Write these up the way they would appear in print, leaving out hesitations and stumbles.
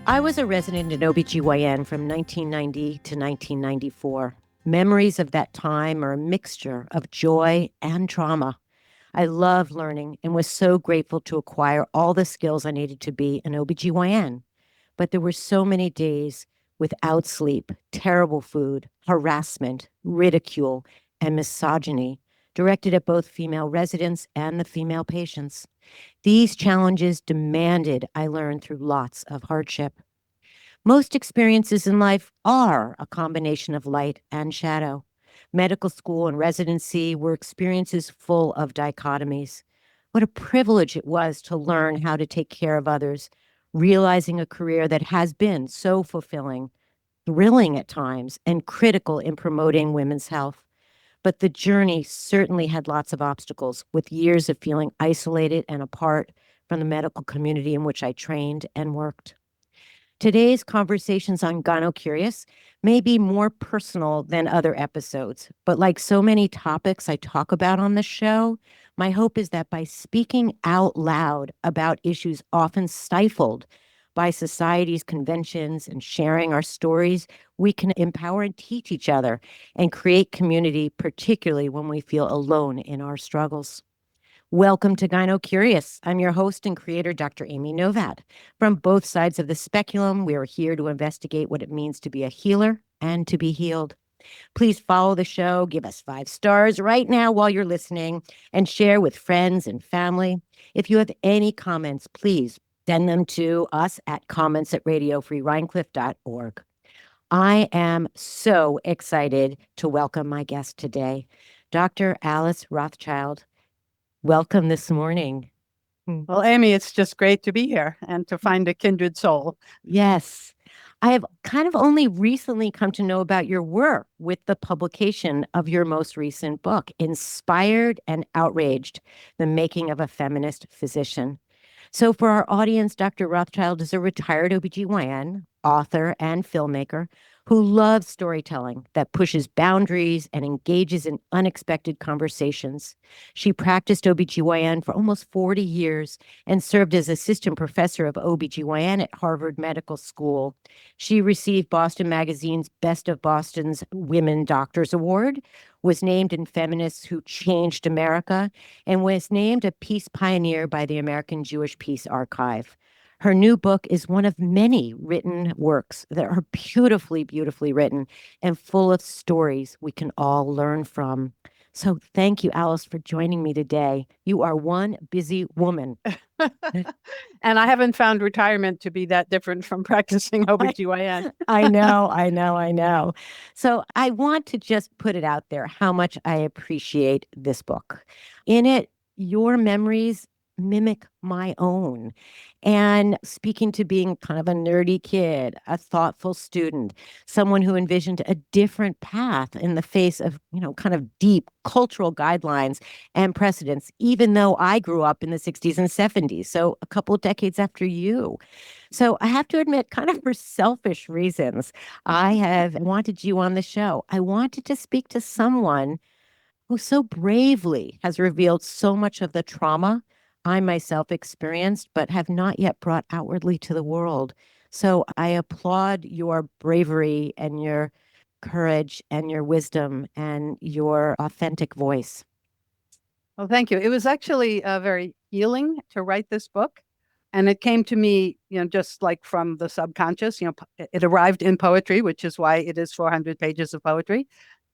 I was a resident in OB GYN from 1990 to 1994. Memories of that time are a mixture of joy and trauma. I loved learning and was so grateful to acquire all the skills I needed to be an OB/GYN. But there were so many days without sleep, terrible food, harassment, ridicule, and misogyny directed at both female residents and the female patients. These challenges demanded I learn through lots of hardship. Most experiences in life are a combination of light and shadow. Medical school and residency were experiences full of dichotomies. What a privilege it was to learn how to take care of others, realizing a career that has been so fulfilling, thrilling at times, and critical in promoting women's health. But the journey certainly had lots of obstacles, with years of feeling isolated and apart from the medical community in which I trained and worked. Today's conversations on Gyno Curious may be more personal than other episodes, but like so many topics I talk about on the show, my hope is that by speaking out loud about issues often stifled by society's conventions and sharing our stories, we can empower and teach each other and create community, particularly when we feel alone in our struggles. Welcome to Gyno Curious. I'm your host and creator, Dr. Amy Novatt. From both sides of the speculum, we are here to investigate what it means to be a healer and to be healed. Please follow the show, give us 5 stars right now while you're listening, and share with friends and family. If you have any comments, please send them to us at comments@radiofreerhinecliffe.org. I am so excited to welcome my guest today, Dr. Alice Rothchild. Welcome this morning. Well, Amy, it's just great to be here and to find a kindred soul. Yes. I have kind of only recently come to know about your work with the publication of your most recent book, Inspired and Outraged, The Making of a Feminist Physician. So for our audience, Dr. Rothchild is a retired OBGYN, author, and filmmaker who loves storytelling that pushes boundaries and engages in unexpected conversations. She practiced OBGYN for almost 40 years and served as assistant professor of OBGYN at Harvard Medical School. She received Boston Magazine's Best of Boston's Women Doctors Award, was named in Feminists Who Changed America, and was named a peace pioneer by the American Jewish Peace Archive. Her new book is one of many written works that are beautifully, beautifully written and full of stories we can all learn from. So thank you, Alice, for joining me today. You are one busy woman. And I haven't found retirement to be that different from practicing OBGYN. I know. So I want to just put it out there how much I appreciate this book. In it, your memories mimic my own. And speaking to being kind of a nerdy kid, a thoughtful student, someone who envisioned a different path in the face of, kind of deep cultural guidelines and precedents, even though I grew up in the 60s and 70s, so a couple of decades after you. So I have to admit, kind of for selfish reasons, I have wanted you on the show. I wanted to speak to someone who so bravely has revealed so much of the trauma I myself experienced, but have not yet brought outwardly to the world. So I applaud your bravery and your courage and your wisdom and your authentic voice. Well, thank you. It was actually very healing to write this book. And it came to me, just like from the subconscious, it arrived in poetry, which is why it is 400 pages of poetry.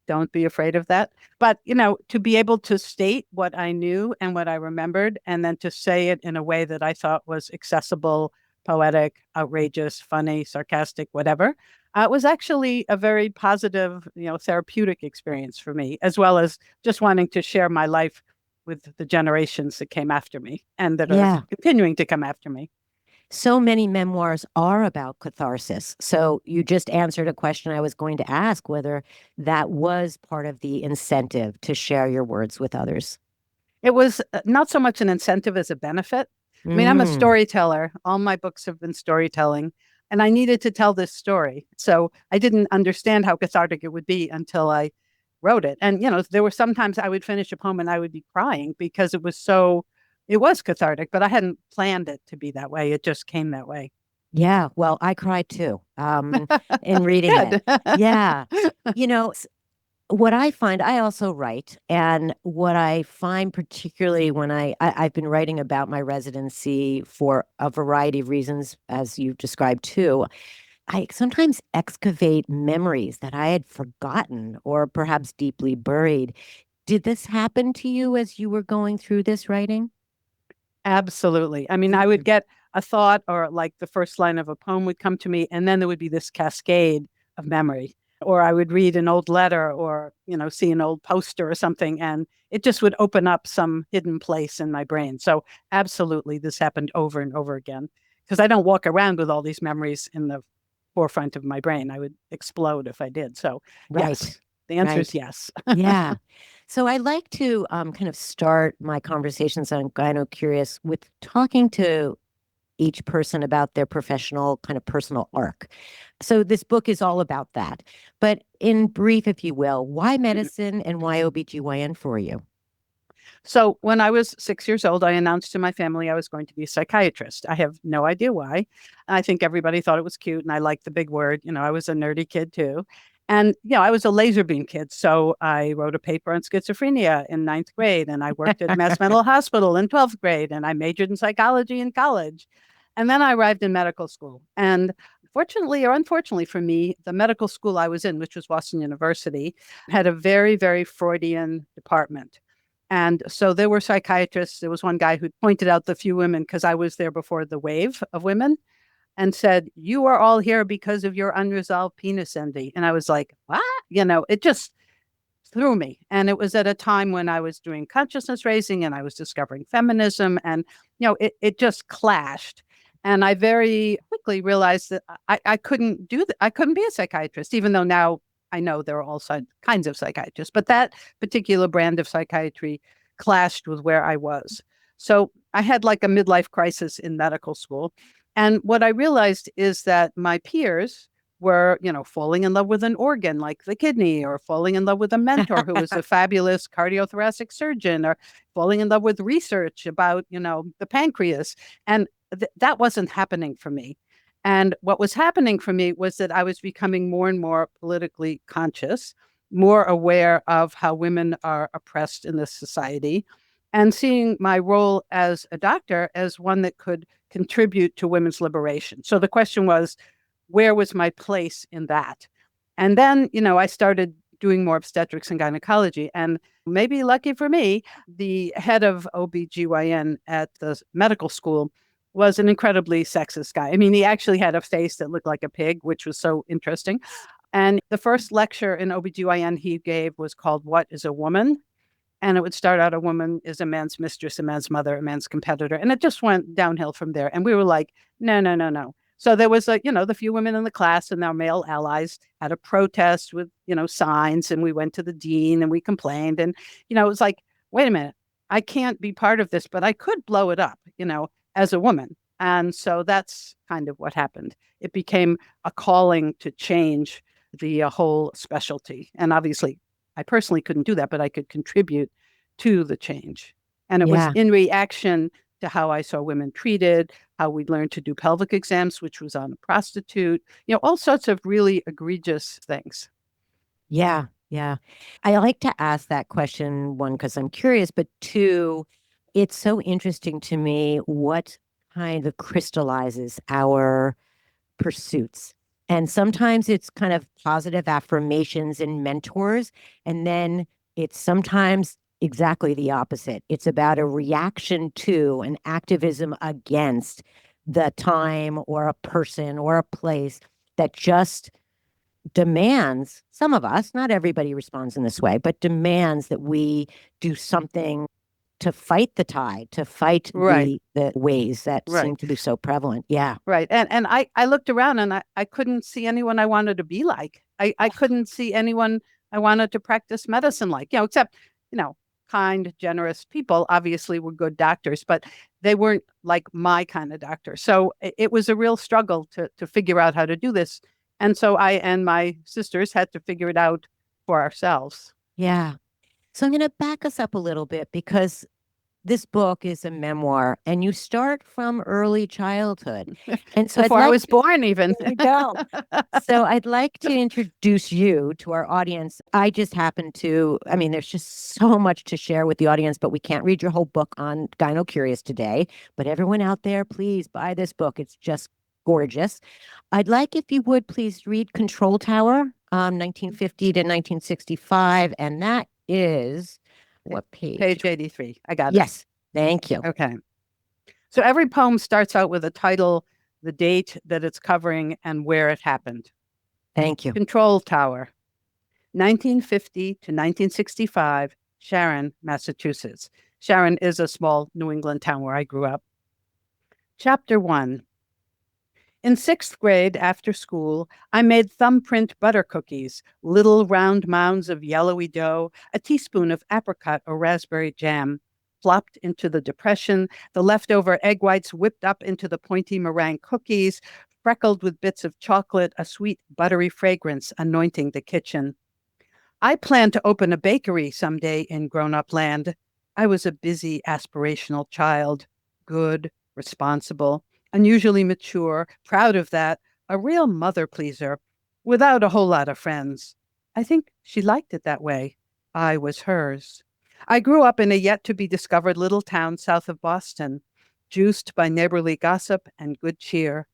Don't be afraid of that. But, to be able to state what I knew and what I remembered, and then to say it in a way that I thought was accessible, poetic, outrageous, funny, sarcastic, whatever, was actually a very positive, therapeutic experience for me, as well as just wanting to share my life with the generations that came after me and that are continuing to come after me. So many memoirs are about catharsis. So you just answered a question I was going to ask, whether that was part of the incentive to share your words with others. It was not so much an incentive as a benefit. I mean, I'm a storyteller. All my books have been storytelling, and I needed to tell this story. So I didn't understand how cathartic it would be until I wrote it. And, there were sometimes I would finish a poem and I would be crying because it was cathartic, but I hadn't planned it to be that way. It just came that way. Yeah, well, I cried too, in reading it. Good. Yeah. You know, what I find, I also write, and what I find particularly when I've been writing about my residency for a variety of reasons, as you described too. I sometimes excavate memories that I had forgotten or perhaps deeply buried. Did this happen to you as you were going through this writing? Absolutely. I mean, I would get a thought or like the first line of a poem would come to me, and then there would be this cascade of memory. Or I would read an old letter or, see an old poster or something, and it just would open up some hidden place in my brain. So, absolutely, this happened over and over again because I don't walk around with all these memories in the forefront of my brain. I would explode if I did. So, Right, yes, the answer is right. yes. Yeah. So I like to kind of start my conversations on Gyno Curious with talking to each person about their professional kind of personal arc. So this book is all about that. But in brief, if you will, why medicine and why OBGYN for you? So when I was 6 years old, I announced to my family I was going to be a psychiatrist. I have no idea why. I think everybody thought it was cute and I liked the big word. I was a nerdy kid too. And, I was a laser beam kid. So I wrote a paper on schizophrenia in ninth grade and I worked at Mass Mental Hospital in 12th grade and I majored in psychology in college. And then I arrived in medical school. And fortunately or unfortunately for me, the medical school I was in, which was Boston University, had a very, very Freudian department. And so there were psychiatrists. There was one guy who pointed out the few women because I was there before the wave of women and said, "You are all here because of your unresolved penis envy." And I was like, "What?" It just threw me. And it was at a time when I was doing consciousness raising and I was discovering feminism. And, it just clashed. And I very quickly realized that I couldn't do that. I couldn't be a psychiatrist, even though now I know there are all kinds of psychiatrists. But that particular brand of psychiatry clashed with where I was. So I had like a midlife crisis in medical school. And what I realized is that my peers, were, falling in love with an organ like the kidney, or falling in love with a mentor who was a fabulous cardiothoracic surgeon, or falling in love with research about, the pancreas. And that wasn't happening for me. And what was happening for me was that I was becoming more and more politically conscious, more aware of how women are oppressed in this society, and seeing my role as a doctor as one that could contribute to women's liberation. So the question was, where was my place in that? And then, I started doing more obstetrics and gynecology. And maybe lucky for me, the head of OB/GYN at the medical school was an incredibly sexist guy. I mean, he actually had a face that looked like a pig, which was so interesting. And the first lecture in OB/GYN he gave was called What is a Woman? And it would start out, a woman is a man's mistress, a man's mother, a man's competitor. And it just went downhill from there. And we were like, no, no, no, no. So there was the few women in the class and our male allies had a protest with, signs. And we went to the dean and we complained. And, it was like, wait a minute, I can't be part of this, but I could blow it up, as a woman. And so that's kind of what happened. It became a calling to change the whole specialty. And obviously, I personally couldn't do that, but I could contribute to the change. And it was Yeah. in reaction to how I saw women treated, how we learned to do pelvic exams, which was on a prostitute, all sorts of really egregious things. Yeah. Yeah. I like to ask that question, one, because I'm curious, but two, it's so interesting to me what kind of crystallizes our pursuits. And sometimes it's kind of positive affirmations and mentors. And then it's sometimes exactly the opposite. It's about a reaction to an activism against the time or a person or a place that just demands, some of us, not everybody responds in this way, but demands that we do something to fight the tide, to fight Right, the ways that right, seem to be so prevalent. Yeah. right. And I looked around and I couldn't see anyone I wanted to be like. I couldn't see anyone I wanted to practice medicine like, except, you know, kind, generous people obviously were good doctors, but they weren't like my kind of doctor. So it was a real struggle to figure out how to do this. And so I and my sisters had to figure it out for ourselves. Yeah. So I'm going to back us up a little bit because this book is a memoir, and you start from early childhood. And so Before I was born, even. there you go. So I'd like to introduce you to our audience. I just happen to, I mean, there's just so much to share with the audience, but we can't read your whole book on Gyno Curious today. But everyone out there, please buy this book. It's just gorgeous. I'd like if you would please read Control Tower, 1950 to 1965. And that is what page? Page 83. I got it. Yes. Thank you. Okay. So every poem starts out with a title, the date that it's covering, and where it happened. Thank you. Control Tower, 1950 to 1965, Sharon, Massachusetts. Sharon is a small New England town where I grew up. Chapter 1. In 6th grade, after school, I made thumbprint butter cookies, little round mounds of yellowy dough, a teaspoon of apricot or raspberry jam, flopped into the depression, the leftover egg whites whipped up into the pointy meringue cookies, freckled with bits of chocolate, a sweet buttery fragrance anointing the kitchen. I planned to open a bakery someday in grown-up land. I was a busy, aspirational child, good, responsible, unusually mature, proud of that, a real mother pleaser, without a whole lot of friends. I think she liked it that way. I was hers. I grew up in a yet-to-be-discovered little town south of Boston, juiced by neighborly gossip and good cheer.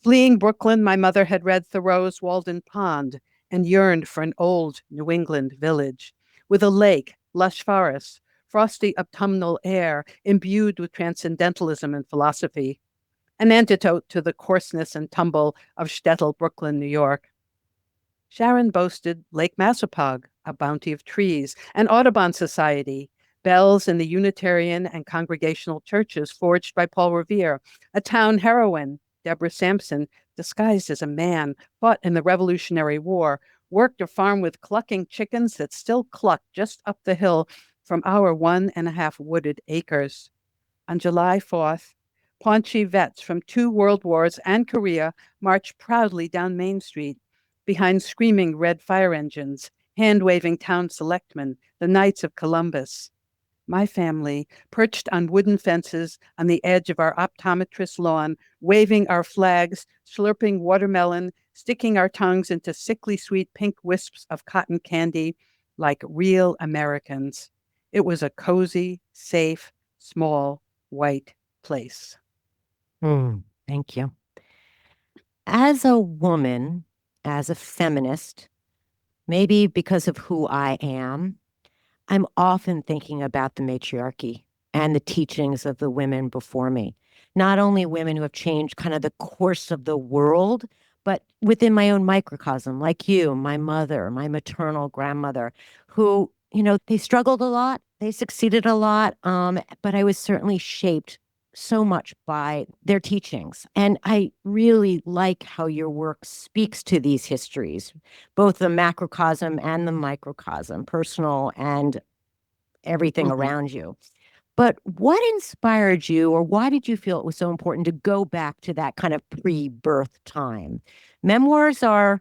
Fleeing Brooklyn, my mother had read Thoreau's Walden Pond and yearned for an old New England village, with a lake, lush forests, frosty autumnal air imbued with transcendentalism and philosophy, an antidote to the coarseness and tumble of shtetl, Brooklyn, New York. Sharon boasted Lake Massapog, a bounty of trees, an Audubon Society, bells in the Unitarian and Congregational churches forged by Paul Revere, a town heroine, Deborah Sampson, disguised as a man, fought in the Revolutionary War, worked a farm with clucking chickens that still cluck just up the hill from our 1.5 wooded acres. On July 4th, paunchy vets from 2 world wars and Korea marched proudly down Main Street, behind screaming red fire engines, hand-waving town selectmen, the Knights of Columbus. My family, perched on wooden fences on the edge of our optometrist's lawn, waving our flags, slurping watermelon, sticking our tongues into sickly sweet pink wisps of cotton candy, like real Americans. It was a cozy, safe, small, white place. Thank you. As a woman, as a feminist, maybe because of who I am, I'm often thinking about the matriarchy and the teachings of the women before me. Not only women who have changed kind of the course of the world, but within my own microcosm, like you, my mother, my maternal grandmother, who, they struggled a lot, they succeeded a lot, but I was certainly shaped so much by their teachings. And I really like how your work speaks to these histories, both the macrocosm and the microcosm, personal and everything around you. But what inspired you, or why did you feel it was so important to go back to that kind of pre-birth time? Memoirs are,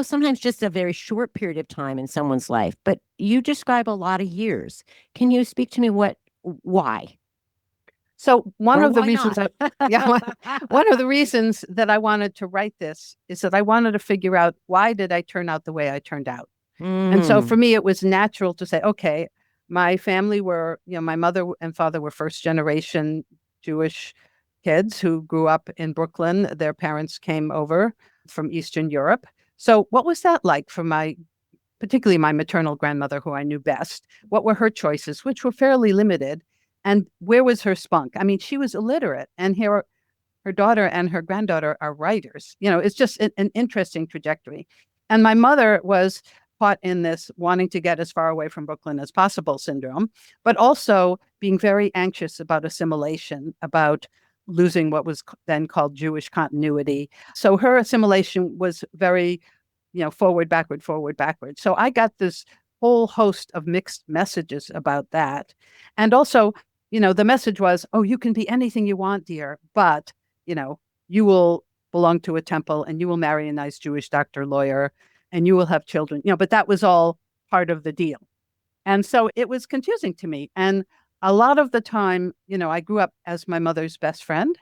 sometimes just a very short period of time in someone's life, but you describe a lot of years. Can you speak to me why? So one Or of the why reasons, not? one of the reasons that I wanted to write this is that I wanted to figure out, why did I turn out the way I turned out? And so for me, it was natural to say, okay, my family were, my mother and father were first generation Jewish kids who grew up in Brooklyn. Their parents came over from Eastern Europe. So what was that like for particularly my maternal grandmother, who I knew best? What were her choices, which were fairly limited? And where was her spunk? I mean, she was illiterate, and here her daughter and her granddaughter are writers. It's just an interesting trajectory. And my mother was caught in this wanting to get as far away from Brooklyn as possible syndrome, but also being very anxious about assimilation, about losing what was then called Jewish continuity. So her assimilation was very, forward, backward, forward, backward. So I got this whole host of mixed messages about that. And also, the message was, oh, you can be anything you want, dear, but, you will belong to a temple and you will marry a nice Jewish doctor, lawyer, and you will have children, but that was all part of the deal. And so it was confusing to me. And a lot of the time, I grew up as my mother's best friend,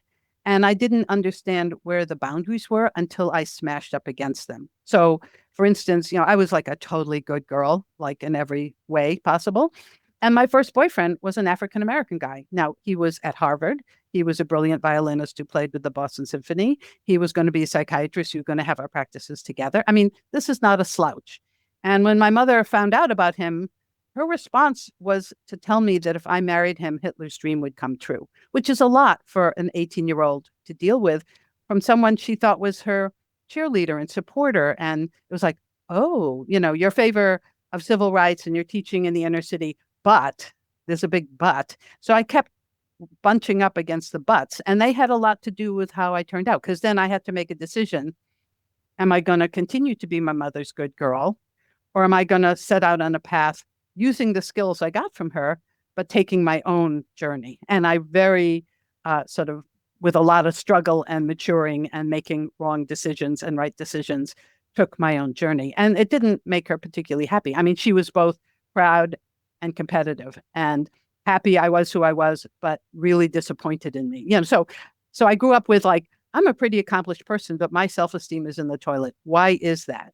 and I didn't understand where the boundaries were until I smashed up against them. So, for instance, I was like a totally good girl, like in every way possible. And my first boyfriend was an African American guy. Now, he was at Harvard. He was a brilliant violinist who played with the Boston Symphony. He was going to be a psychiatrist who was going to have our practices together. I mean, this is not a slouch. And when my mother found out about him, her response was to tell me that if I married him, Hitler's dream would come true, which is a lot for an 18-year-old to deal with from someone she thought was her cheerleader and supporter. And it was like, oh, your favor of civil rights and you're teaching in the inner city, but there's a big but. So I kept bunching up against the buts, and they had a lot to do with how I turned out, because then I had to make a decision. Am I going to continue to be my mother's good girl, or am I going to set out on a path using the skills I got from her, but taking my own journey? And I very sort of, with a lot of struggle and maturing and making wrong decisions and right decisions, took my own journey. And it didn't make her particularly happy. I mean, she was both proud and competitive, and happy I was who I was, but really disappointed in me. So I grew up with like, I'm a pretty accomplished person, but my self-esteem is in the toilet. Why is that?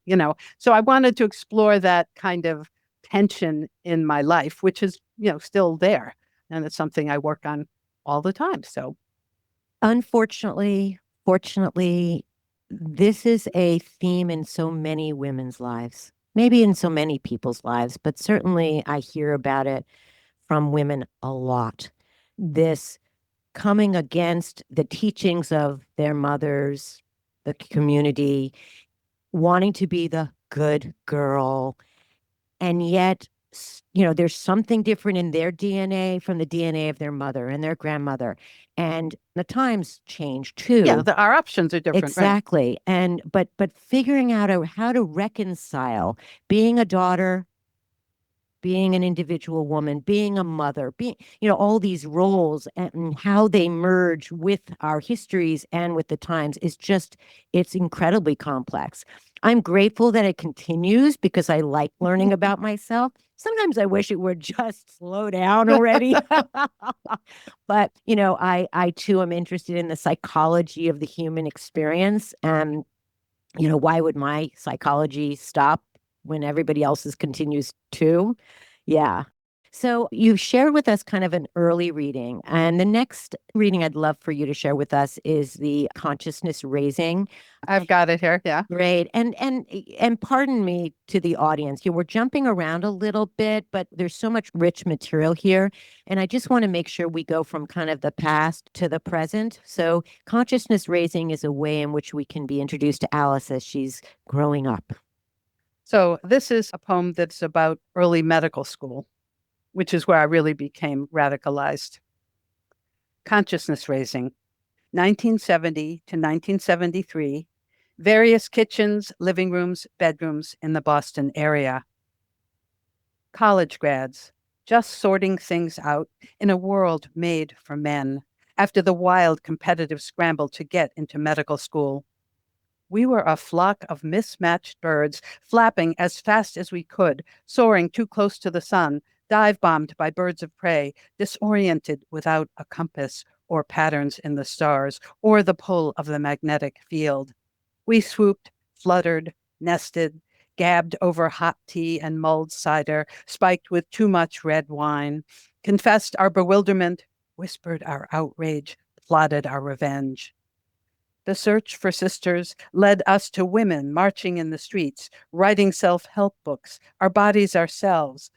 So I wanted to explore that kind of tension in my life, which is, still there. And it's something I work on all the time. So Unfortunately, fortunately, this is a theme in so many women's lives, maybe in so many people's lives, but certainly I hear about it from women a lot. This coming against the teachings of their mothers, the community, wanting to be the good girl, and yet there's something different in their DNA from the DNA of their mother and their grandmother, and the times change yeah, too. our options are different, right? Exactly. And but figuring out how to reconcile being a daughter, being an individual woman, being a mother, being, all these roles and how they merge with our histories and with the times is just, it's incredibly complex. I'm grateful that it continues because I like learning about myself. Sometimes I wish it would just slow down already. But, I too am interested in the psychology of the human experience. And, why would my psychology stop when everybody else's continues to? Yeah. So you've shared with us kind of an early reading, and the next reading I'd love for you to share with us is the consciousness raising. I've got it here. Yeah. Great. And pardon me to the audience. We're jumping around a little bit, but there's so much rich material here. And I just want to make sure we go from kind of the past to the present. So consciousness raising is a way in which we can be introduced to Alice as she's growing up. So this is a poem that's about early medical school, which is where I really became radicalized. Consciousness raising, 1970 to 1973, various kitchens, living rooms, bedrooms in the Boston area. College grads, just sorting things out in a world made for men after the wild competitive scramble to get into medical school. We were a flock of mismatched birds, flapping as fast as we could, soaring too close to the sun, dive-bombed by birds of prey, disoriented without a compass or patterns in the stars or the pull of the magnetic field. We swooped, fluttered, nested, gabbed over hot tea and mulled cider, spiked with too much red wine, confessed our bewilderment, whispered our outrage, plotted our revenge. The search for sisters led us to women marching in the streets, writing self-help books, our bodies ourselves,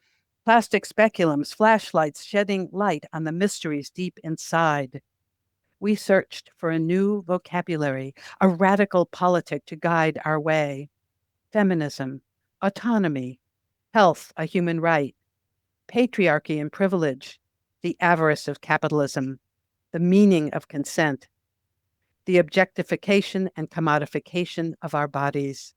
plastic speculums, flashlights shedding light on the mysteries deep inside. We searched for a new vocabulary, a radical politic to guide our way. Feminism, autonomy, health, a human right, patriarchy and privilege, the avarice of capitalism, the meaning of consent, the objectification and commodification of our bodies.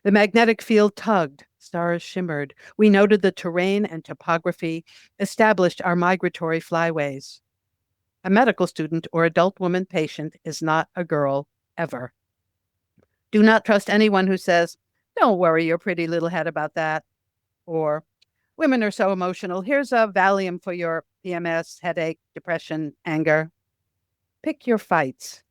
The magnetic field tugged, stars shimmered. We noted the terrain and topography, established our migratory flyways. A medical student or adult woman patient is not a girl, ever. Do not trust anyone who says, don't worry your pretty little head about that. Or, women are so emotional. Here's a Valium for your PMS, headache, depression, anger. Pick your fights.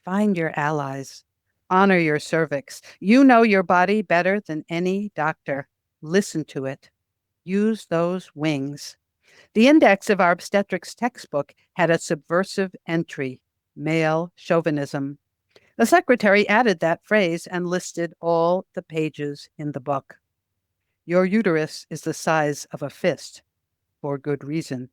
Find your allies. Honor your cervix. You know your body better than any doctor. Listen to it. Use those wings. The index of our obstetrics textbook had a subversive entry, male chauvinism. The secretary added that phrase and listed all the pages in the book. Your uterus is the size of a fist for good reason.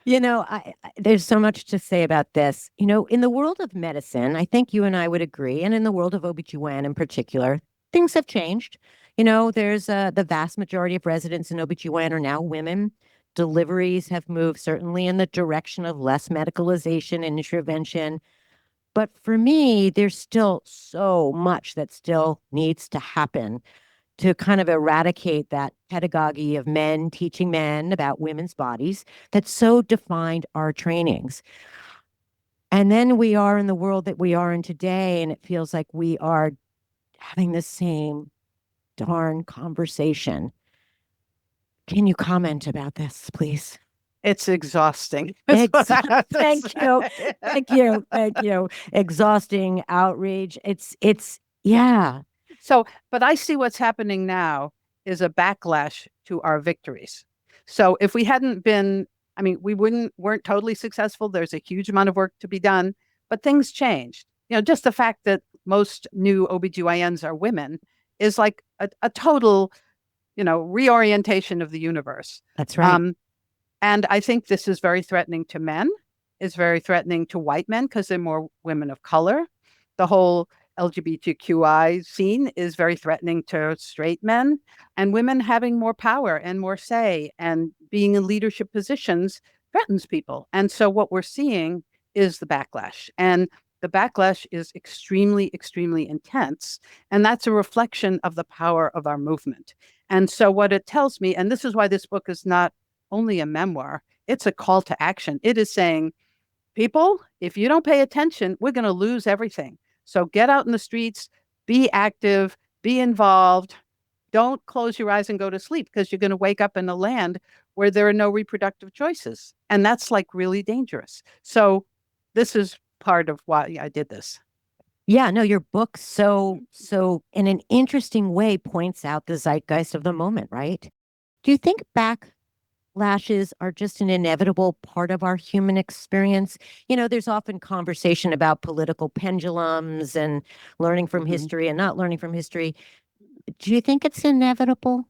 There's so much to say about this. In the world of medicine, I think you and I would agree, and in the world of OBGYN in particular, things have changed. There's the vast majority of residents in OBGYN are now women. Deliveries have moved certainly in the direction of less medicalization and intervention. But for me, there's still so much that still needs to happen to kind of eradicate that pedagogy of men teaching men about women's bodies that so defined our trainings. And then we are in the world that we are in today, and it feels like we are having the same darn conversation. Can you comment about this, please? It's exhausting. Thank you. Thank you. Thank you. Exhausting, outrage. Yeah. So, but I see what's happening now is a backlash to our victories. So if we hadn't been, I mean, weren't totally successful. There's a huge amount of work to be done, but things changed. Just the fact that most new OBGYNs are women is like a total, reorientation of the universe. That's right. And I think this is very threatening to men, is very threatening to white men because they're more women of color. The whole LGBTQI scene is very threatening to straight men, and women having more power and more say and being in leadership positions threatens people. And so what we're seeing is the backlash. And the backlash is extremely, extremely intense. And that's a reflection of the power of our movement. And so what it tells me, and this is why this book is not only a memoir, it's a call to action. It is saying, people, if you don't pay attention, we're going to lose everything. So get out in the streets, be active, be involved. Don't close your eyes and go to sleep because you're going to wake up in a land where there are no reproductive choices. And that's like really dangerous. So this is part of why I did this. Yeah, no, your book so in an interesting way points out the zeitgeist of the moment, right? Do you think backlashes are just an inevitable part of our human experience? There's often conversation about political pendulums and learning from history and not learning from history. Do you think it's inevitable?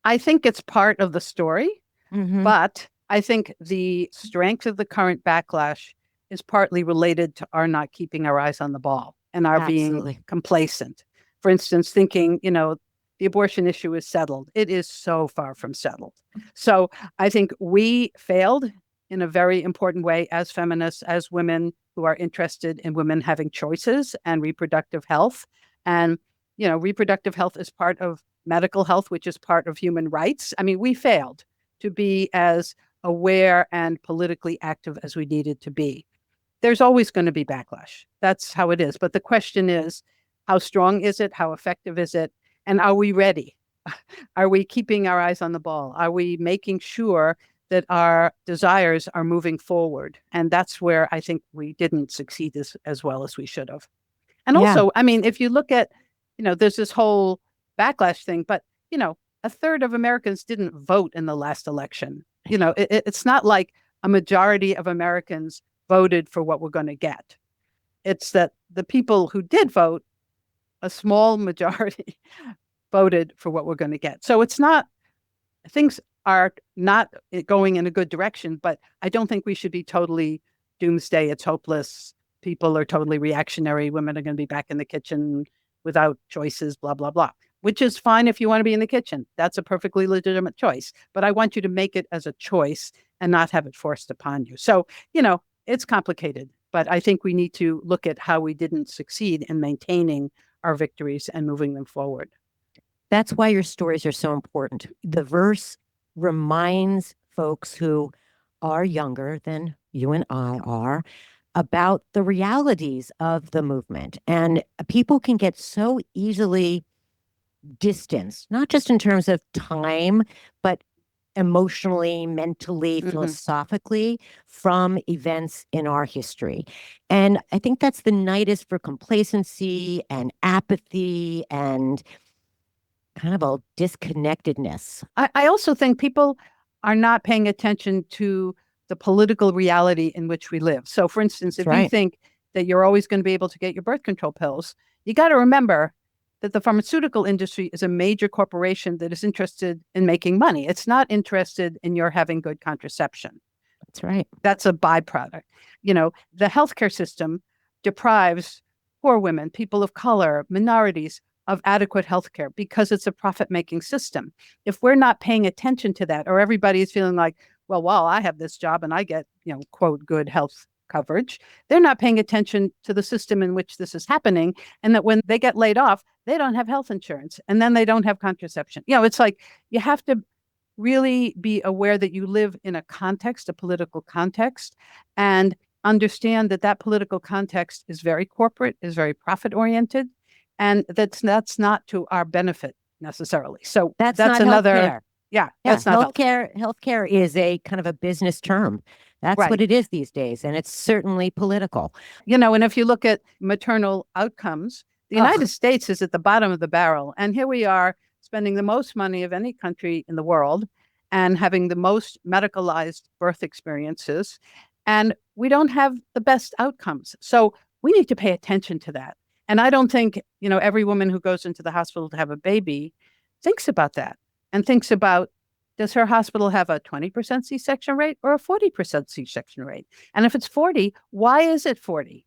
I think it's part of the story, but I think the strength of the current backlash is partly related to our not keeping our eyes on the ball and our being complacent. For instance, thinking, the abortion issue is settled. It is so far from settled. So I think we failed in a very important way as feminists, as women who are interested in women having choices and reproductive health. And, reproductive health is part of medical health, which is part of human rights. I mean, we failed to be as aware and politically active as we needed to be. There's always going to be backlash. That's how it is. But the question is, how strong is it? How effective is it? And are we ready? Are we keeping our eyes on the ball? Are we making sure that our desires are moving forward? And that's where I think we didn't succeed as well as we should have. And also, I mean, if you look at, there's this whole backlash thing, but, a third of Americans didn't vote in the last election. It's not like a majority of Americans voted for what we're going to get. It's that the people who did vote, a small majority, voted for what we're going to get. So it's not, things are not going in a good direction, but I don't think we should be totally doomsday. It's hopeless. People are totally reactionary. Women are going to be back in the kitchen without choices, blah, blah, blah, which is fine if you want to be in the kitchen. That's a perfectly legitimate choice. But I want you to make it as a choice and not have it forced upon you. So, it's complicated, but I think we need to look at how we didn't succeed in maintaining our victories and moving them forward. That's why your stories are so important. The verse reminds folks who are younger than you and I are about the realities of the movement. And people can get so easily distance, not just in terms of time, but emotionally, mentally, philosophically from events in our history. And I think that's the nidus for complacency and apathy and kind of a disconnectedness. I also think people are not paying attention to the political reality in which we live. So, for instance, if you think that you're always going to be able to get your birth control pills, you got to remember that the pharmaceutical industry is a major corporation that is interested in making money. It's not interested in your having good contraception. That's right. That's a byproduct. You know, the healthcare system deprives poor women, people of color, minorities of adequate healthcare because it's a profit-making system. If we're not paying attention to that, or everybody's feeling like, well, I have this job and I get, quote, good health coverage, they're not paying attention to the system in which this is happening, and that when they get laid off, they don't have health insurance, and then they don't have contraception. It's like you have to really be aware that you live in a context, a political context, and understand that that political context is very corporate, is very profit-oriented, and that's not to our benefit necessarily. So that's another. Healthcare. Yeah, that's not healthcare. Healthcare is a kind of a business term. That's what it is these days, and it's certainly political. And if you look at maternal outcomes, the United States is at the bottom of the barrel, and here we are spending the most money of any country in the world and having the most medicalized birth experiences, and we don't have the best outcomes. So we need to pay attention to that. And I don't think, every woman who goes into the hospital to have a baby thinks about that and thinks about, does her hospital have a 20% C-section rate or a 40% C-section rate? And if it's 40, why is it 40?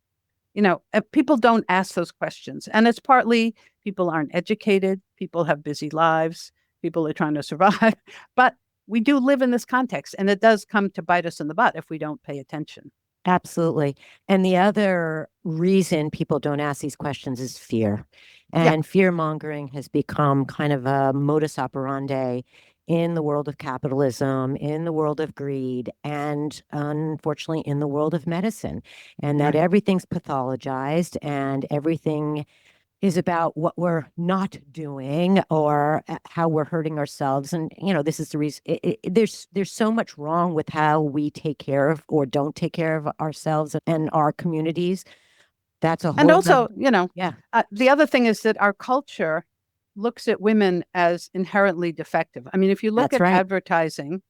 People don't ask those questions. And it's partly people aren't educated, people have busy lives, people are trying to survive. But we do live in this context, and it does come to bite us in the butt if we don't pay attention. Absolutely. And the other reason people don't ask these questions is fear. And fear mongering has become kind of a modus operandi in the world of capitalism, in the world of greed, and unfortunately in the world of medicine. And that everything's pathologized and everything is about what we're not doing or how we're hurting ourselves. And, this is the reason there's so much wrong with how we take care of or don't take care of ourselves and our communities. That's a whole. And also, the other thing is that our culture looks at women as inherently defective. I mean, if you look at advertising,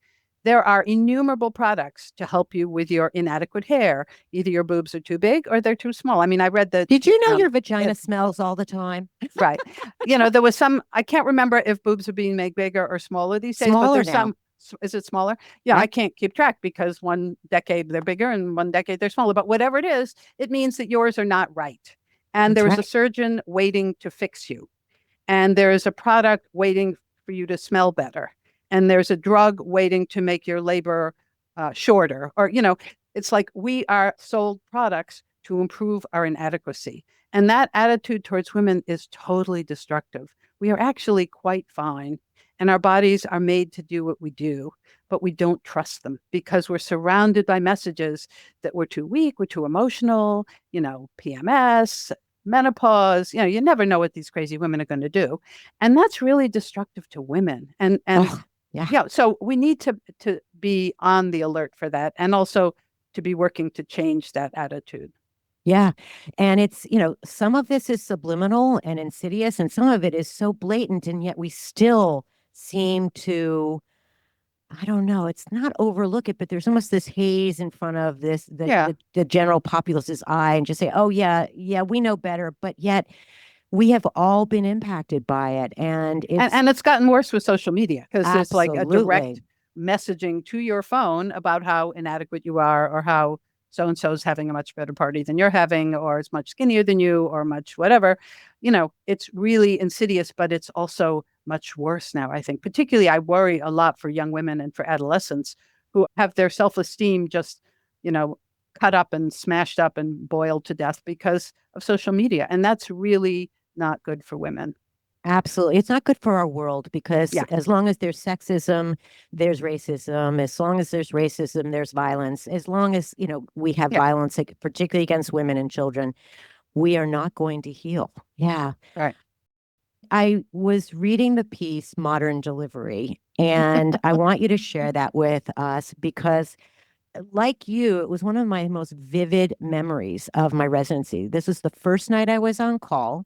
there are innumerable products to help you with your inadequate hair. Either your boobs are too big or they're too small. I mean, I read that. Did you know your vagina smells all the time? Right. There was some, I can't remember if boobs are being made bigger or smaller these days. Smaller but there's now. Some. Is it smaller? Yeah, I can't keep track because one decade they're bigger and one decade they're smaller. But whatever it is, it means that yours are not right. And there is a surgeon waiting to fix you. And there is a product waiting for you to smell better. And there's a drug waiting to make your labor shorter. Or, it's like we are sold products to improve our inadequacy. And that attitude towards women is totally destructive. We are actually quite fine. And our bodies are made to do what we do, but we don't trust them because we're surrounded by messages that we're too weak, we're too emotional, PMS, menopause, you never know what these crazy women are going to do. And that's really destructive to women. And so we need to be on the alert for that, and also to be working to change that attitude. Yeah. And it's, some of this is subliminal and insidious, and some of it is so blatant, and yet we still seem to, I don't know, it's not overlook it, but there's almost this haze in front of the general populace's eye, and just say, oh, yeah, we know better. But yet we have all been impacted by it. And it's gotten worse with social media because there's like a direct messaging to your phone about how inadequate you are, or how so-and-so's having a much better party than you're having, or is much skinnier than you, or much whatever. It's really insidious, but it's also much worse now, I think. Particularly, I worry a lot for young women and for adolescents who have their self-esteem just, cut up and smashed up and boiled to death because of social media. And that's really not good for women. Absolutely. It's not good for our world because as long as there's sexism, there's racism. As long as there's racism, there's violence. As long as, we have violence, particularly against women and children, we are not going to heal. Yeah. Right. I was reading the piece Modern Delivery, and I want you to share that with us because, like you, it was one of my most vivid memories of my residency. This was the first night I was on call,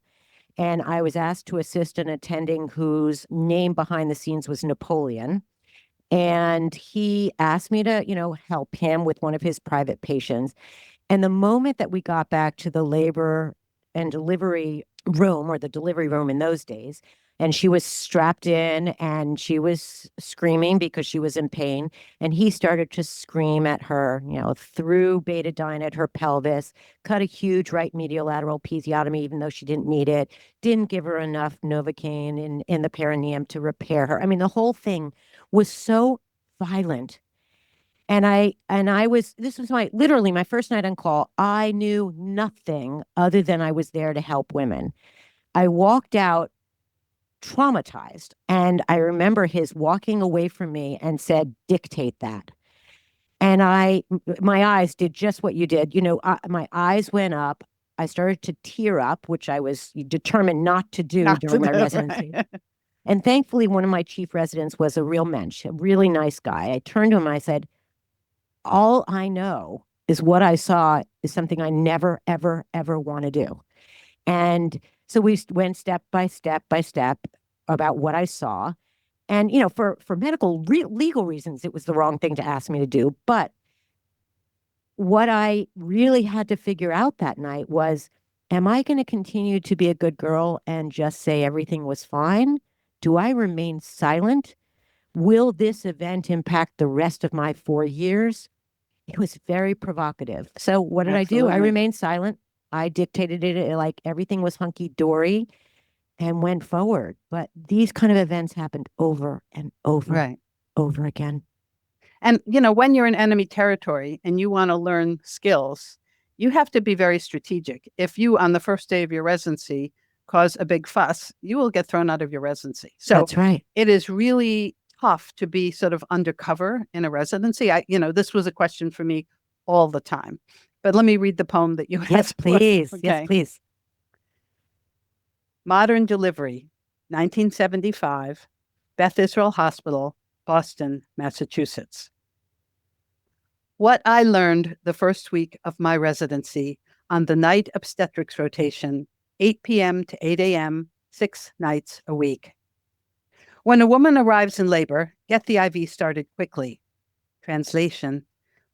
and I was asked to assist an attending whose name behind the scenes was Napoleon. And he asked me to, help him with one of his private patients. And the moment that we got back to the labor and delivery room, or the delivery room in those days, and she was strapped in and she was screaming because she was in pain. And he started to scream at her, threw betadine at her pelvis, cut a huge right medial lateral episiotomy, even though she didn't need it, didn't give her enough Novocaine in the perineum to repair her. I mean, the whole thing was so violent. And I was, this was literally my first night on call. I knew nothing other than I was there to help women. I walked out traumatized, and I remember his walking away from me and said, "Dictate that." And my eyes did just what you did. My eyes went up. I started to tear up, which I was determined not to do Not to during my do, residency. right. And thankfully, one of my chief residents was a real mensch, a really nice guy. I turned to him and I said, all I know is what I saw is something I never, ever, ever want to do. And so we went step by step by step about what I saw. And, for medical, legal reasons, it was the wrong thing to ask me to do. But what I really had to figure out that night was, am I going to continue to be a good girl and just say everything was fine? Do I remain silent? Will this event impact the rest of my 4 years? It was very provocative. So what did I do? I Absolutely. remained silent. I dictated it like everything was hunky dory and went forward. But these kind of events happened over and over, Right. over again. And, when you're in enemy territory and you want to learn skills, you have to be very strategic. If you, on the first day of your residency, cause a big fuss, you will get thrown out of your residency. So That's right. it is really tough to be sort of undercover in a residency. This was a question for me all the time. But let me read the poem that you Yes, asked for. please. Yes, Okay. please. Modern Delivery, 1975, Beth Israel Hospital, Boston, Massachusetts. What I learned the first week of my residency on the night obstetrics rotation, 8 p.m. to 8 a.m., 6 nights a week. When a woman arrives in labor, get the IV started quickly. Translation: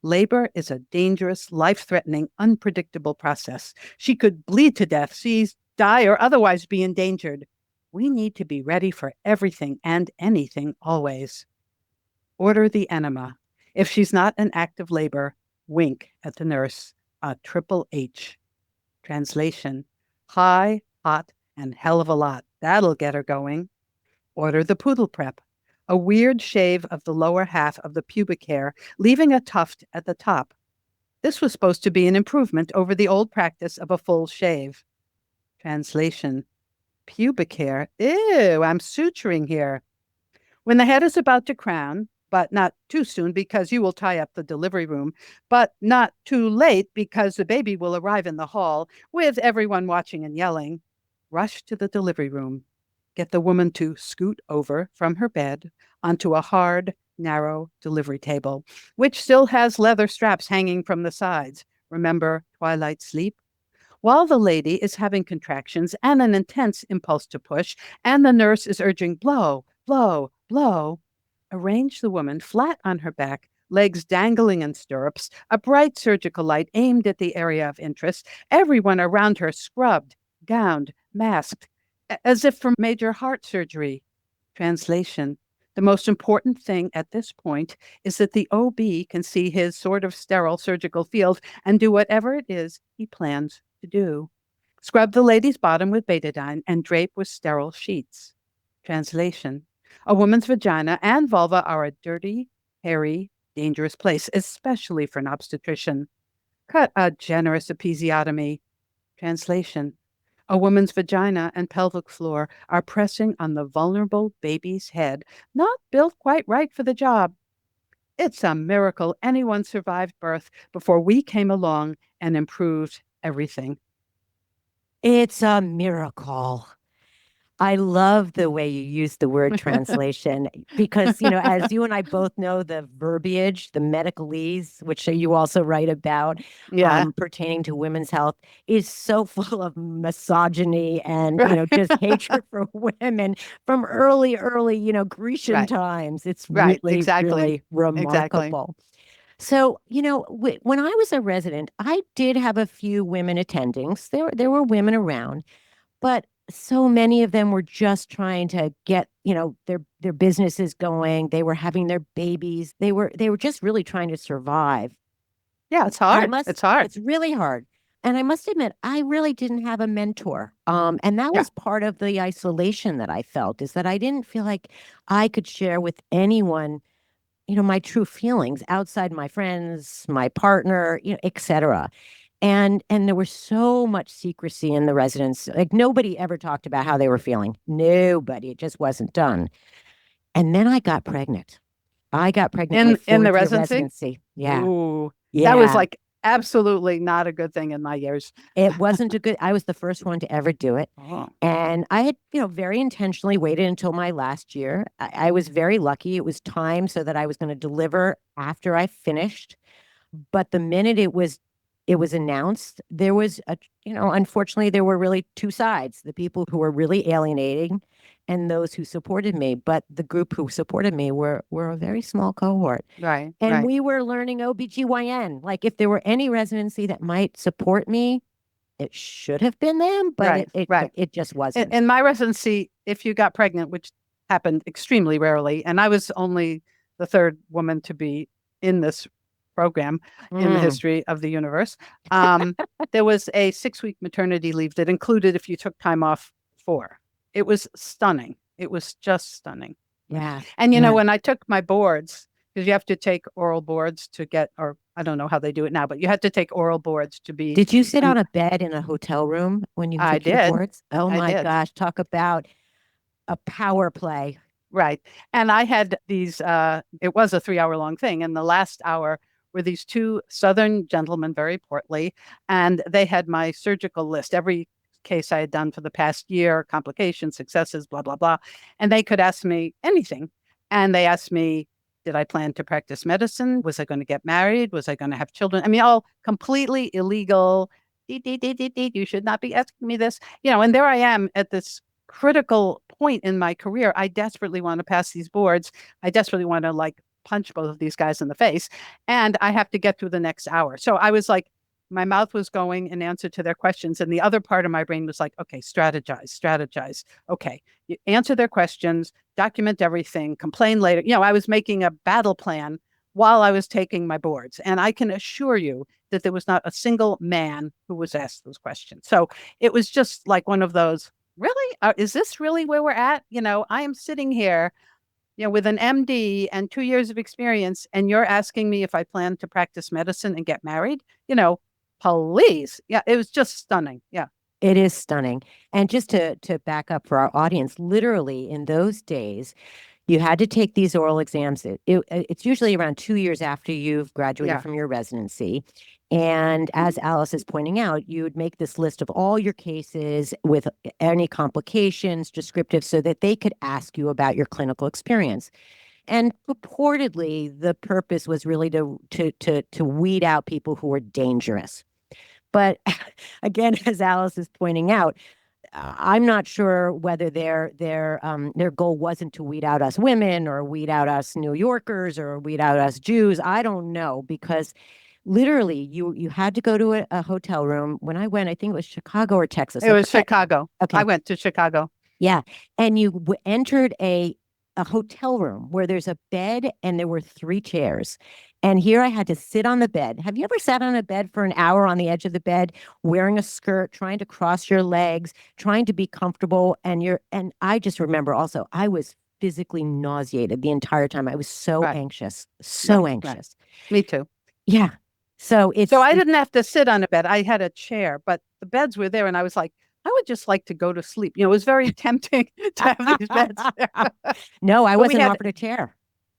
labor is a dangerous, life-threatening, unpredictable process. She could bleed to death, seize, die, or otherwise be endangered. We need to be ready for everything and anything always. Order the enema. If she's not in active labor, wink at the nurse. A triple H. Translation: high, hot, and hell of a lot. That'll get her going. Order the poodle prep. A weird shave of the lower half of the pubic hair, leaving a tuft at the top. This was supposed to be an improvement over the old practice of a full shave. Translation: pubic hair. Ew, I'm suturing here. When the head is about to crown, but not too soon because you will tie up the delivery room, but not too late because the baby will arrive in the hall with everyone watching and yelling, rush to the delivery room. Get the woman to scoot over from her bed onto a hard, narrow delivery table, which still has leather straps hanging from the sides. Remember twilight sleep? While the lady is having contractions and an intense impulse to push, and the nurse is urging blow, blow, blow, arrange the woman flat on her back, legs dangling in stirrups, a bright surgical light aimed at the area of interest, everyone around her scrubbed, gowned, masked, as if for major heart surgery. Translation: the most important thing at this point is that the OB can see his sort of sterile surgical field and do whatever it is he plans to do. Scrub the lady's bottom with betadine and drape with sterile sheets. Translation: a woman's vagina and vulva are a dirty, hairy, dangerous place, especially for an obstetrician. Cut a generous episiotomy. Translation: a woman's vagina and pelvic floor are pressing on the vulnerable baby's head, not built quite right for the job. It's a miracle anyone survived birth before we came along and improved everything. It's a miracle. I love the way you use the word translation because, as you and I both know, the verbiage, the medicalese, which you also write about, Yeah. pertaining to women's health, is so full of misogyny and, Right. just hatred for women from early, Grecian Right. times. It's Right. really, Exactly. really Exactly. remarkable. So, when I was a resident, I did have a few women attendings. There were women around, but so many of them were just trying to get, their businesses going. They were having their babies. They were just really trying to survive. Yeah, it's I hard. must, It's hard. it's really hard. And I must admit, I really didn't have a mentor. And that Yeah. was part of the isolation that I felt, is that I didn't feel like I could share with anyone, my true feelings outside my friends, my partner, et cetera. And there was so much secrecy in the residence. Like nobody ever talked about how they were feeling. Nobody. It just wasn't done. And then I got pregnant. I got pregnant my In the fourth year residency. residency. Yeah. Ooh, that was Yeah. like absolutely not a good thing in my years. It wasn't a good, I was the first one to ever do it. Oh, And I had, very intentionally waited until my last year. I was very lucky. It was time so that I was going to deliver after I finished. But the minute it was announced, there was unfortunately there were really two sides, the people who were really alienating and those who supported me. But the group who supported me were a very small cohort. right, And right, we were learning OB/GYN. Like if there were any residency that might support me, it should have been them, but right, it it right. it just wasn't. In my residency, if you got pregnant, which happened extremely rarely, and I was only the third woman to be in this program in the Mm, history of the universe, um, there was a 6 week maternity leave that included if you took time off for. It was stunning. It was just stunning. yeah. And Yeah. when I took my boards, because you have to take oral boards to get, or I don't know how they do it now, but you had to take oral boards to be. Did you sit Um, on a bed in a hotel room when you I took your did. boards? Oh I my did. gosh, talk about a power play. Right. And I had these, it was a 3 hour long thing. And the last hour were these two Southern gentlemen, very portly, and they had my surgical list, every case I had done for the past year, complications, successes, blah, blah, blah. And they could ask me anything. And they asked me, did I plan to practice medicine? Was I going to get married? Was I going to have children? I mean, all completely illegal. You should not be asking me this. And there I am at this critical point in my career. I desperately want to pass these boards. I desperately want to like punch both of these guys in the face. And I have to get through the next hour. So I was like, my mouth was going in answer to their questions. And the other part of my brain was like, okay, strategize. Okay, you answer their questions, document everything, complain later. I was making a battle plan while I was taking my boards. And I can assure you that there was not a single man who was asked those questions. So it was just like one of those, really? Is this really where we're at? I am sitting here, with an MD and 2 years of experience, and you're asking me if I plan to practice medicine and get married? Please. Yeah, it was just stunning. Yeah. It is stunning. And just to back up for our audience, literally in those days, you had to take these oral exams. It's usually around 2 years after you've graduated Yeah. from your residency. And as Alice is pointing out, you would make this list of all your cases with any complications, descriptive, so that they could ask you about your clinical experience. And purportedly, the purpose was really to weed out people who were dangerous. But again, as Alice is pointing out, I'm not sure whether their goal wasn't to weed out us women or weed out us New Yorkers or weed out us Jews. I don't know, because literally you had to go to a hotel room. When I went, I think it was Chicago or Texas. It I was forget. Chicago. I Okay, went to Chicago. yeah, and you entered a hotel room where there's a bed and there were three chairs. And here I had to sit on the bed. Have you ever sat on a bed for an hour on the edge of the bed, wearing a skirt, trying to cross your legs, trying to be comfortable? And I just remember also, I was physically nauseated the entire time. I was so Right. anxious, so Right. Right. anxious. Me too. Yeah. So So it's, I it, didn't have to sit on a bed. I had a chair, but the beds were there. And I was like, I would just like to go to sleep. It was very tempting to have these beds there. no, I But we wasn't had, offered a chair.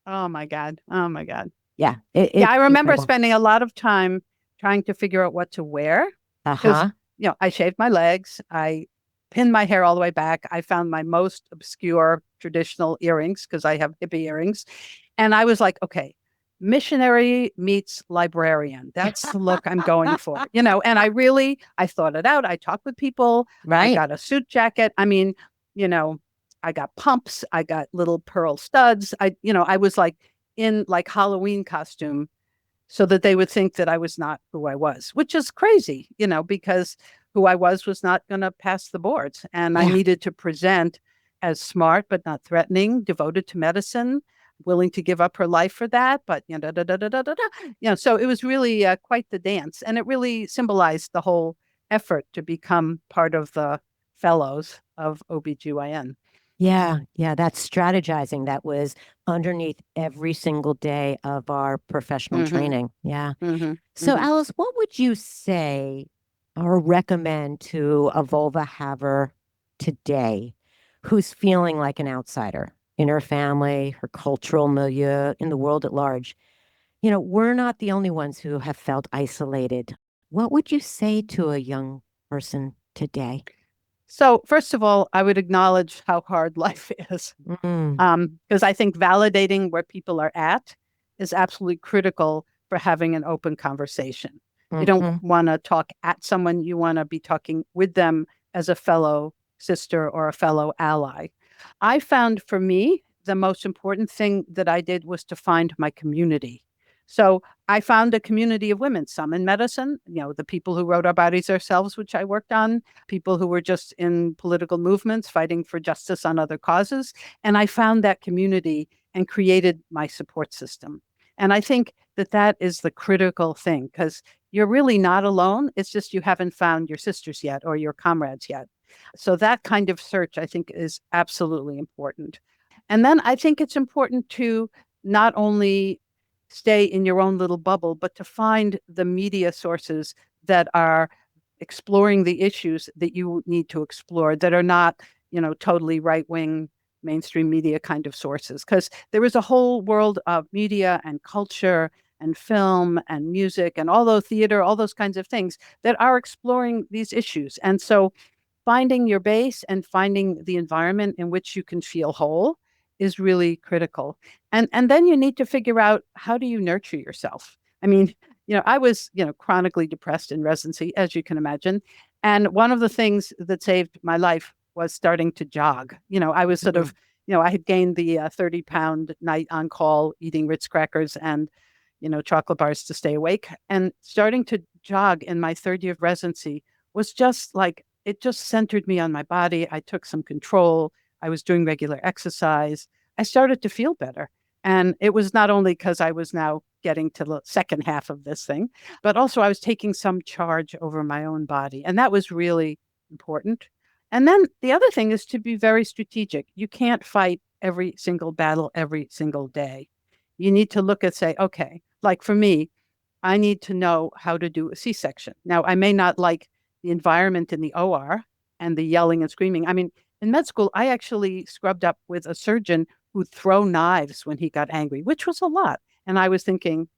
oh my God. Oh my God. Yeah. Yeah, I It's remember incredible. spending a lot of time trying to figure out what to wear because, Uh-huh. I shaved my legs. I pinned my hair all the way back. I found my most obscure traditional earrings because I have hippie earrings. And I was like, okay, missionary meets librarian. That's the look I'm going for, and I thought it out. I talked with people. I Right. got a suit jacket. I mean, you know, I got pumps. I got little pearl studs. I was like in like Halloween costume so that they would think that I was not who I was, which is crazy, because who I was not going to pass the boards. And I Yeah. needed to present as smart, but not threatening, devoted to medicine, willing to give up her life for that. But, so it was really quite the dance. And it really symbolized the whole effort to become part of the fellows of OBGYN. Yeah, yeah, that's strategizing that was underneath every single day of our professional Mm-hmm, training. Yeah. mm-hmm, So, mm-hmm. Alice, what would you say or recommend to a vulva haver today who's feeling like an outsider in her family, her cultural milieu, in the world at large? We're not the only ones who have felt isolated. What would you say to a young person today? So, first of all, I would acknowledge how hard life is. Mm, Because I think validating where people are at is absolutely critical for having an open conversation. You don't hmm. want to talk at someone, you want to be talking with them as a fellow sister or a fellow ally. I found for me, the most important thing that I did was to find my community. So I found a community of women, some in medicine, the people who wrote Our Bodies Ourselves, which I worked on, people who were just in political movements fighting for justice on other causes. And I found that community and created my support system. And I think that that is the critical thing because you're really not alone. It's just you haven't found your sisters yet or your comrades yet. So that kind of search, I think, is absolutely important. And then I think it's important to not only stay in your own little bubble, but to find the media sources that are exploring the issues that you need to explore that are not, totally right wing mainstream media kind of sources. Because there is a whole world of media and culture and film and music and all those theater, all those kinds of things that are exploring these issues. And so finding your base and finding the environment in which you can feel whole is really critical. And then you need to figure out how do you nurture yourself. I mean, I was, chronically depressed in residency, as you can imagine. And one of the things that saved my life was starting to jog. I was sort Mm. of, I had gained the 30-pound night on call, eating Ritz crackers and, chocolate bars to stay awake. And starting to jog in my third year of residency was just like, it just centered me on my body. I took some control. I was doing regular exercise. I started to feel better. And it was not only because I was now getting to the second half of this thing, but also I was taking some charge over my own body. And that was really important. And then the other thing is to be very strategic. You can't fight every single battle every single day. You need to look at, say, okay, like for me, I need to know how to do a C-section. Now, I may not like the environment in the OR and the yelling and screaming. I mean, in med school, I actually scrubbed up with a surgeon who'd throw knives when he got angry, which was a lot. And I was thinking,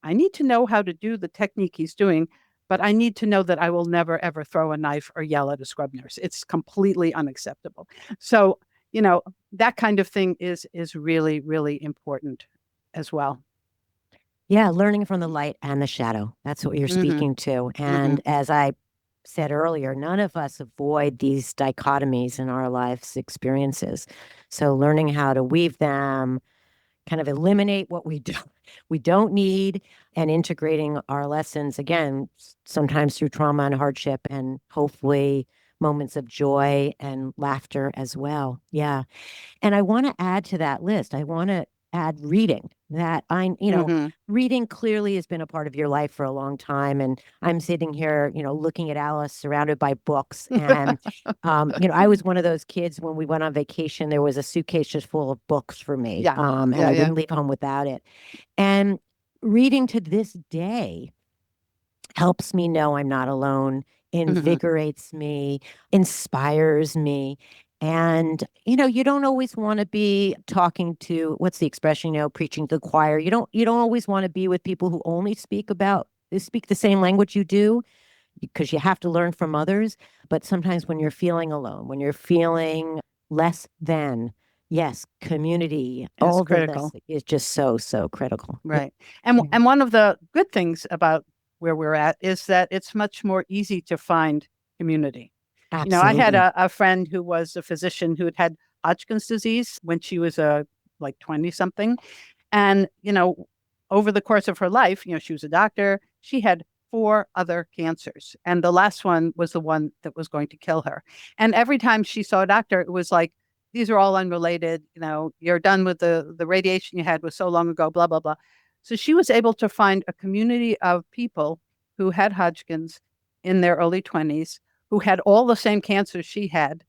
I need to know how to do the technique he's doing, but I need to know that I will never, ever throw a knife or yell at a scrub nurse. It's completely unacceptable. So, that kind of thing is really, really important as well. Yeah, learning from the light and the shadow. That's what you're Mm-hmm. speaking to. Mm-hmm. And as I said earlier, none of us avoid these dichotomies in our life's experiences. So learning how to weave them, kind of eliminate what we don't need, and integrating our lessons again, sometimes through trauma and hardship, and hopefully moments of joy and laughter as well. Yeah. And I want to add to that list. I want to add reading that Mm-hmm. reading clearly has been a part of your life for a long time. And I'm sitting here, looking at Alice surrounded by books. And, I was one of those kids when we went on vacation, there was a suitcase just full of books for me. Yeah. And Yeah. I Yeah. wouldn't leave home without it. And reading to this day helps me know I'm not alone, Mm-hmm. invigorates me, inspires me. And, you don't always want to be talking to, what's the expression, preaching to the choir. You don't always want to be with people who only speak the same language you do. because you have to learn from others. But sometimes when you're feeling alone, when you're feeling less than, yes, community, It's all the less critical. is just so, so critical. Right. And one of the good things about where we're at is that it's much more easy to find community. I had Absolutely. a friend who was a physician who had Hodgkin's disease when she was like 20 something. And, over the course of her life, she was a doctor. She had four other cancers. And the last one was the one that was going to kill her. And every time she saw a doctor, it was like, these are all unrelated. You're done with the radiation you had was so long ago, blah, blah, blah. So she was able to find a community of people who had Hodgkin's in their early 20s, who had all the same cancers she had,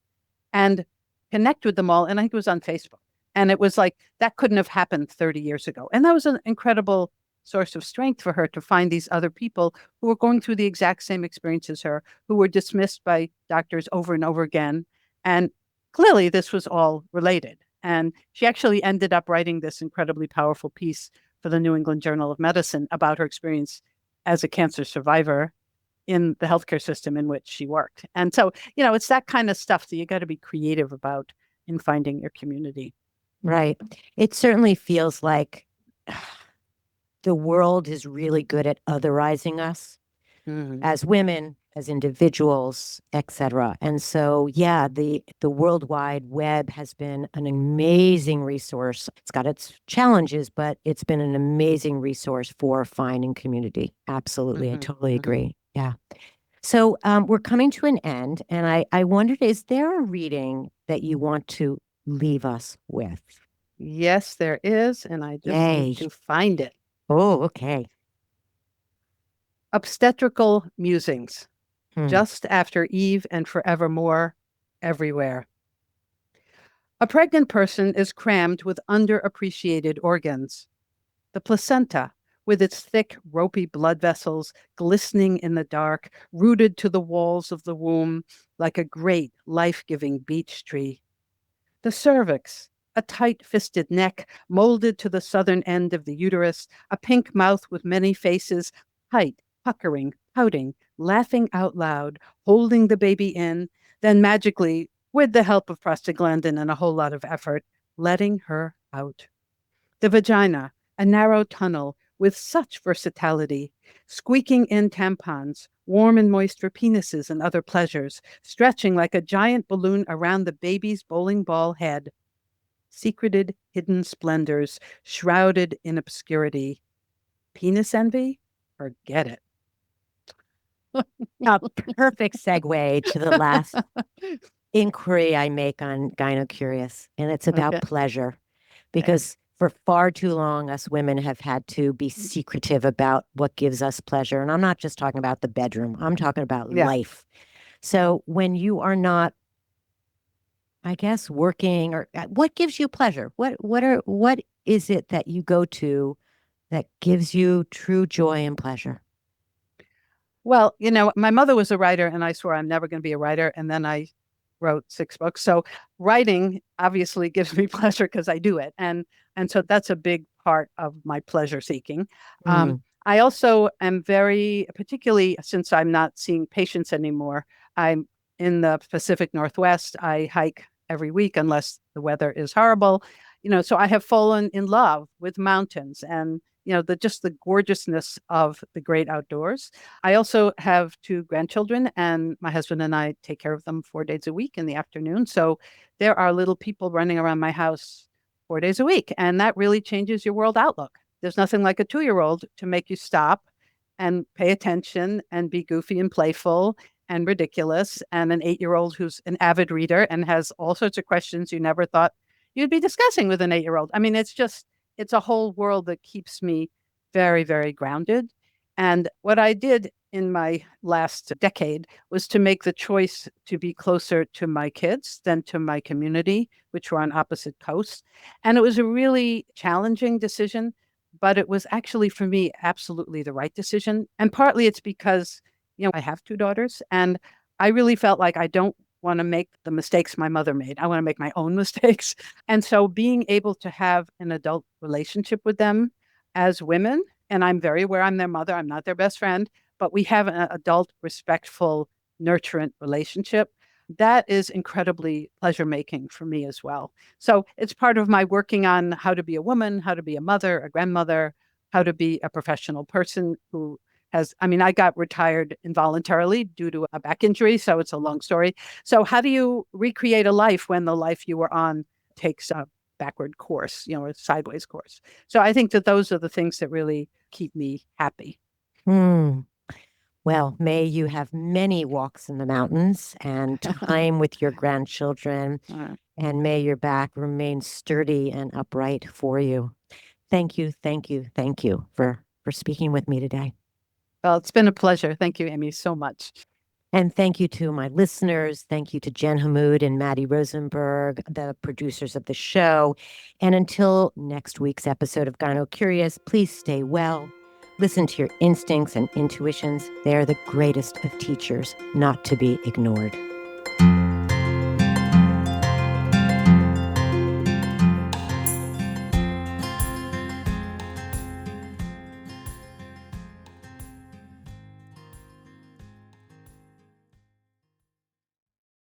and connect with them all. And I think it was on Facebook. And it was like, that couldn't have happened 30 years ago. And that was an incredible source of strength for her to find these other people who were going through the exact same experience as her, who were dismissed by doctors over and over again. And clearly, this was all related. And she actually ended up writing this incredibly powerful piece for the New England Journal of Medicine about her experience as a cancer survivor in the healthcare system in which she worked. And so, it's that kind of stuff that you got to be creative about in finding your community. Right. It certainly feels like the world is really good at otherizing us as women, as individuals, etc. And so, yeah, the World Wide Web has been an amazing resource. It's got its challenges, but it's been an amazing resource for finding community. Absolutely. I totally agree. Yeah. So we're coming to an end, and I wondered, is there a reading that you want to leave us with? Yes, there is. And I just Yay. need to find it. Oh, okay. Obstetrical Musings, Hmm. Just After Eve and Forevermore, Everywhere. A pregnant person is crammed with underappreciated organs. The placenta, with its thick, ropey blood vessels glistening in the dark, rooted to the walls of the womb like a great, life-giving beech tree. The cervix, a tight-fisted neck molded to the southern end of the uterus, a pink mouth with many faces, tight, puckering, pouting, laughing out loud, holding the baby in, then magically, with the help of prostaglandin and a whole lot of effort, letting her out. The vagina, a narrow tunnel with such versatility, squeaking in tampons, warm and moist for penises and other pleasures, stretching like a giant balloon around the baby's bowling ball head. Secreted, hidden splendors, shrouded in obscurity. Penis envy? Forget it. A perfect segue to the last inquiry I make on Gynocurious, and it's about Okay. pleasure. Because for far too long, us women have had to be secretive about what gives us pleasure. And I'm not just talking about the bedroom, I'm talking about Yeah. life. So when you are not, I guess, working, or what gives you pleasure? What is it that you go to that gives you true joy and pleasure? Well, my mother was a writer, and I swore I'm never going to be a writer. And then I wrote 6 books. So writing obviously gives me pleasure because I do it, and so that's a big part of my pleasure seeking. Mm. I also am very, particularly since I'm not seeing patients anymore. I'm in the Pacific Northwest. I hike every week unless the weather is horrible. So I have fallen in love with mountains and the gorgeousness of the great outdoors. I also have two grandchildren, and my husband and I take care of them 4 days a week in the afternoon. So there are little people running around my house 4 days a week, and that really changes your world outlook. There's nothing like a 2-year-old to make you stop and pay attention and be goofy and playful and ridiculous, and an 8-year-old who's an avid reader and has all sorts of questions you never thought you'd be discussing with an 8-year-old. I mean, it's a whole world that keeps me very, very grounded. And what I did in my last decade was to make the choice to be closer to my kids than to my community, which were on opposite coasts. And it was a really challenging decision, but it was actually for me absolutely the right decision. And partly it's because, I have two daughters, and I really felt like I don't want to make the mistakes my mother made. I want to make my own mistakes. And so being able to have an adult relationship with them as women, and I'm very aware I'm their mother, I'm not their best friend, but we have an adult, respectful, nurturant relationship. That is incredibly pleasure making for me as well. So it's part of my working on how to be a woman, how to be a mother, a grandmother, how to be a professional person who has, I mean, I got retired involuntarily due to a back injury, so it's a long story. So how do you recreate a life when the life you were on takes a backward course, a sideways course? So I think that those are the things that really keep me happy. Hmm. Well, may you have many walks in the mountains and time with your grandchildren, Uh, and may your back remain sturdy and upright for you. Thank you, thank you, thank you for speaking with me today. well, it's been a pleasure. Thank you, Amy, so much. And thank you to my listeners. Thank you to Jen Hammoud and Maddie Rosenberg, the producers of the show. And until next week's episode of Gyno Curious, please stay well. Listen to your instincts and intuitions. They are the greatest of teachers, not to be ignored.